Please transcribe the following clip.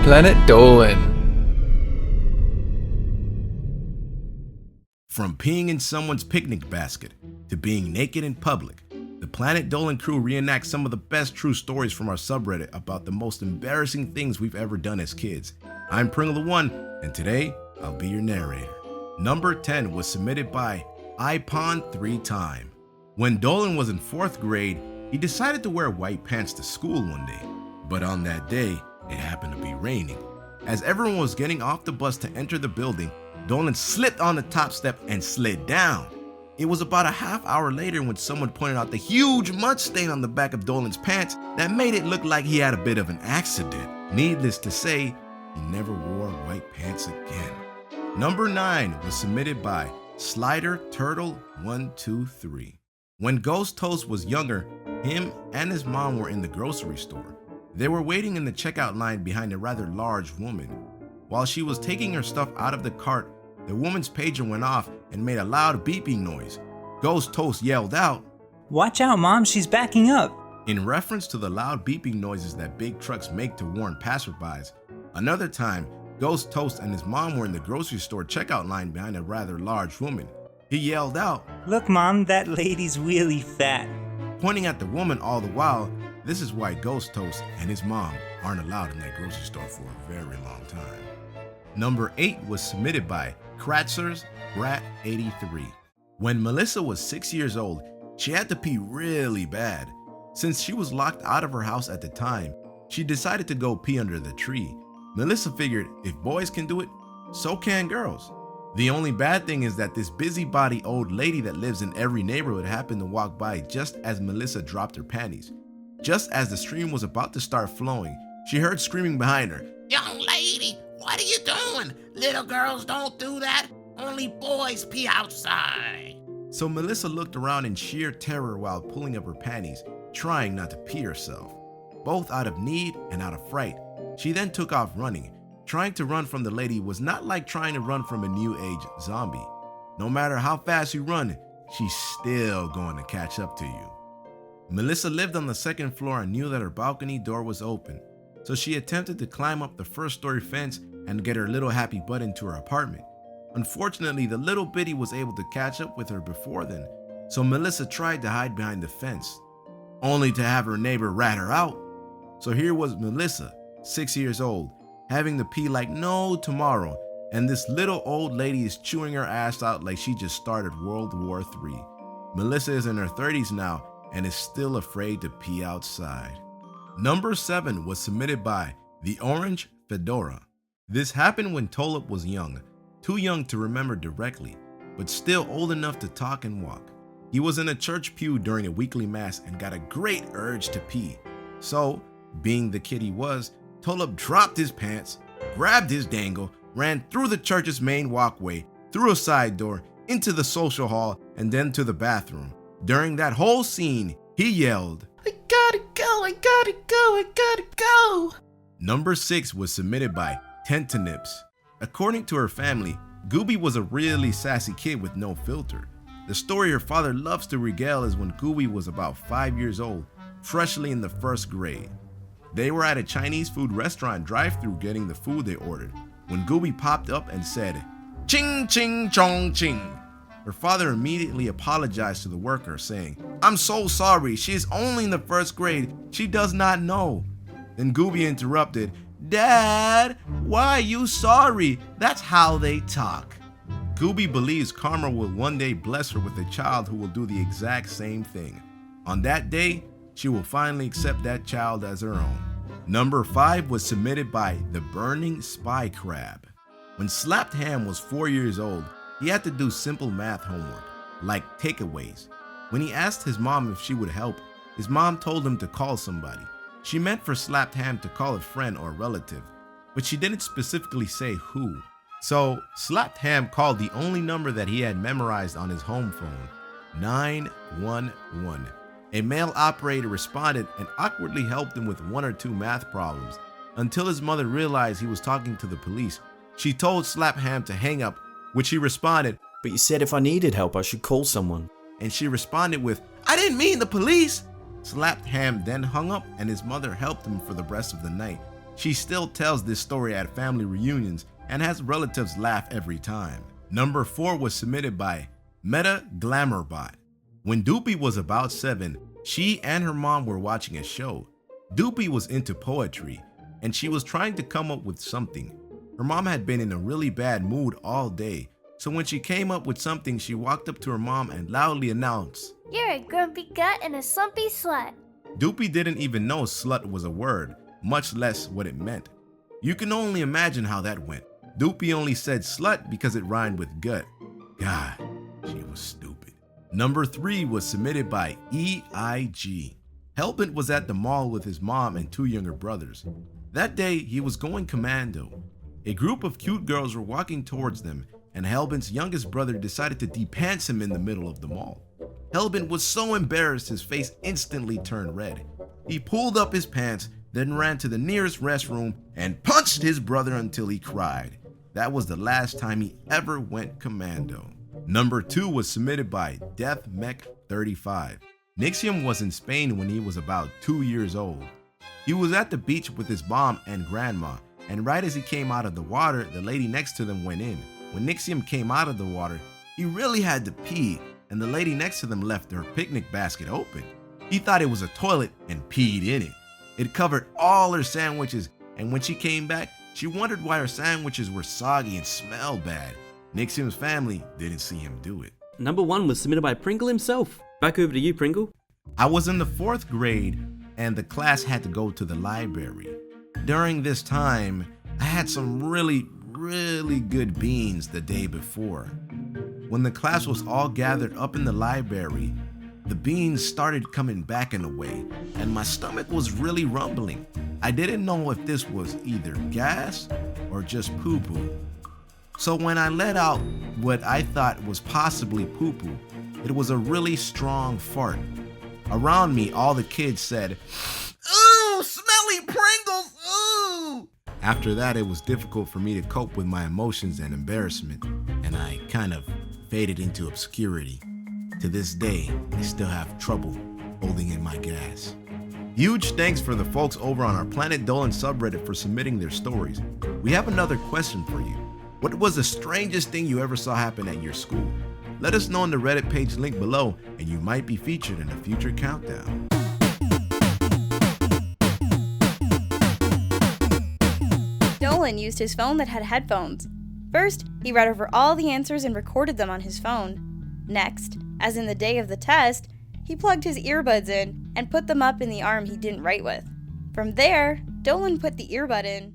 Planet Dolan. From peeing in someone's picnic basket to being naked in public, the Planet Dolan crew reenacts some of the best true stories from our subreddit about the most embarrassing things we've ever done as kids. I'm Pringle the One, and today I'll be your narrator. Number 10 was submitted by iPon3Time. When Dolan was in 4th grade, he decided to wear white pants to school one day. But on that day, it happened to be raining. As everyone was getting off the bus to enter the building, Dolan slipped on the top step and slid down. It was about a half hour later when someone pointed out the huge mud stain on the back of Dolan's pants that made it look like he had a bit of an accident. Needless to say, he never wore white pants again. Number 9 was submitted by Slider Turtle 123. When Ghost Toast was younger, him and his mom were in the grocery store. They were waiting in the checkout line behind a rather large woman. While she was taking her stuff out of the cart, the woman's pager went off and made a loud beeping noise. Ghost Toast yelled out, "Watch out, Mom, she's backing up." in reference to the loud beeping noises that big trucks make to warn passerbys. Another time, Ghost Toast and his mom were in the grocery store checkout line behind a rather large woman. He yelled out, "Look, Mom, that lady's really fat." pointing at the woman all the while. This is why Ghost Toast and his mom aren't allowed in that grocery store for a very long time. Number 8 was submitted by Kratzer's Brat 83. When Melissa was 6 years old, she had to pee really bad. Since she was locked out of her house at the time, she decided to go pee under the tree. Melissa figured if boys can do it, so can girls. The only bad thing is that this busybody old lady that lives in every neighborhood happened to walk by just as Melissa dropped her panties. Just as the stream was about to start flowing, she heard screaming behind her, "Young lady, what are you doing? Little girls don't do that. Only boys pee outside." So Melissa looked around in sheer terror while pulling up her panties, trying not to pee herself. Both out of need and out of fright, she then took off running. Trying to run from the lady was not like trying to run from a new age zombie. No matter how fast you run, she's still going to catch up to you. Melissa lived on the 2nd floor and knew that her balcony door was open, so she attempted to climb up the 1st-story fence and get her little happy butt into her apartment. Unfortunately, the little bitty was able to catch up with her before then, so Melissa tried to hide behind the fence, only to have her neighbor rat her out. So here was Melissa, 6 years old, having to pee like no tomorrow, and this little old lady is chewing her ass out like she just started World War III. Melissa is in her 30s now and is still afraid to pee outside. Number 7 was submitted by TheOrangeFedora. This happened when Tolop was young, too young to remember directly, but still old enough to talk and walk. He was in a church pew during a weekly mass and got a great urge to pee. So, being the kid he was, Tolop dropped his pants, grabbed his dangle, ran through the church's main walkway, through a side door, into the social hall, and then to the bathroom. During that whole scene, he yelled, "I gotta go, I gotta go, I gotta go." Number 6 was submitted by Tentanips. According to her family, Gooby was a really sassy kid with no filter. The story her father loves to regale is when Gooby was about 5 years old, freshly in the 1st grade. They were at a Chinese food restaurant drive-thru getting the food they ordered, when Gooby popped up and said, "Ching ching chong ching." Her father immediately apologized to the worker, saying, "I'm so sorry, she is only in the 1st grade, she does not know." Then Gooby interrupted, "Dad, why are you sorry? That's how they talk." Gooby believes karma will one day bless her with a child who will do the exact same thing. On that day, she will finally accept that child as her own. Number 5 was submitted by TheBurningSpyCrab. When Slapped Ham was 4 years old, he had to do simple math homework, like takeaways. When he asked his mom if she would help, his mom told him to call somebody. She meant for Slapped Ham to call a friend or relative, but she didn't specifically say who. So Slapped Ham called the only number that he had memorized on his home phone, 911. A male operator responded and awkwardly helped him with 1 or 2 math problems, until his mother realized he was talking to the police. She told Slapped Ham to hang up, which he responded, "But you said if I needed help, I should call someone." And she responded with, "I didn't mean the police." Slapped Ham then hung up and his mother helped him for the rest of the night. She still tells this story at family reunions and has relatives laugh every time. Number 4 was submitted by MettaGlamourBot. When Doopy was about 7, she and her mom were watching a show. Doopy was into poetry, and she was trying to come up with something. Her mom had been in a really bad mood all day, so when she came up with something, she walked up to her mom and loudly announced, "You're a grumpy gut and a slumpy slut." Doopy didn't even know slut was a word, much less what it meant. You can only imagine how that went. Doopy only said slut because it rhymed with gut. God, she was stupid. Number 3 was submitted by EIG. Hellbent was at the mall with his mom and 2 younger brothers. That day, he was going commando. A group of cute girls were walking towards them, and Hellbent's youngest brother decided to de-pants him in the middle of the mall. Hellbent was so embarrassed his face instantly turned red. He pulled up his pants, then ran to the nearest restroom and punched his brother until he cried. That was the last time he ever went commando. Number 2 was submitted by DeathMech35. Nixium was in Spain when he was about 2 years old. He was at the beach with his mom and grandma, and right as he came out of the water, the lady next to them went in. When Nixium came out of the water, he really had to pee, and the lady next to them left her picnic basket open. He thought it was a toilet and peed in it. It covered all her sandwiches, and when she came back, she wondered why her sandwiches were soggy and smelled bad. Nixium's family didn't see him do it. Number 1 was submitted by Pringle himself. Back over to you, Pringle. I was in the 4th grade, and the class had to go to the library. During this time, I had some really good beans the day before. When the class was all gathered up in the library, the beans started coming back in a way, and my stomach was really rumbling. I didn't know if this was either gas or just poo-poo. So when I let out what I thought was possibly poo-poo, it was a really strong fart. Around me, all the kids said, "Ooh, smelly Pringles, ooh!" After that, it was difficult for me to cope with my emotions and embarrassment, and I kind of faded into obscurity. To this day, I still have trouble holding in my gas. Huge thanks for the folks over on our Planet Dolan subreddit for submitting their stories. We have another question for you. What was the strangest thing you ever saw happen at your school? Let us know on the Reddit page link below, and you might be featured in a future countdown. Dolan used his phone that had headphones. First, he read over all the answers and recorded them on his phone. Next, as in the day of the test, he plugged his earbuds in and put them up in the arm he didn't write with. From there, Dolan put the earbud in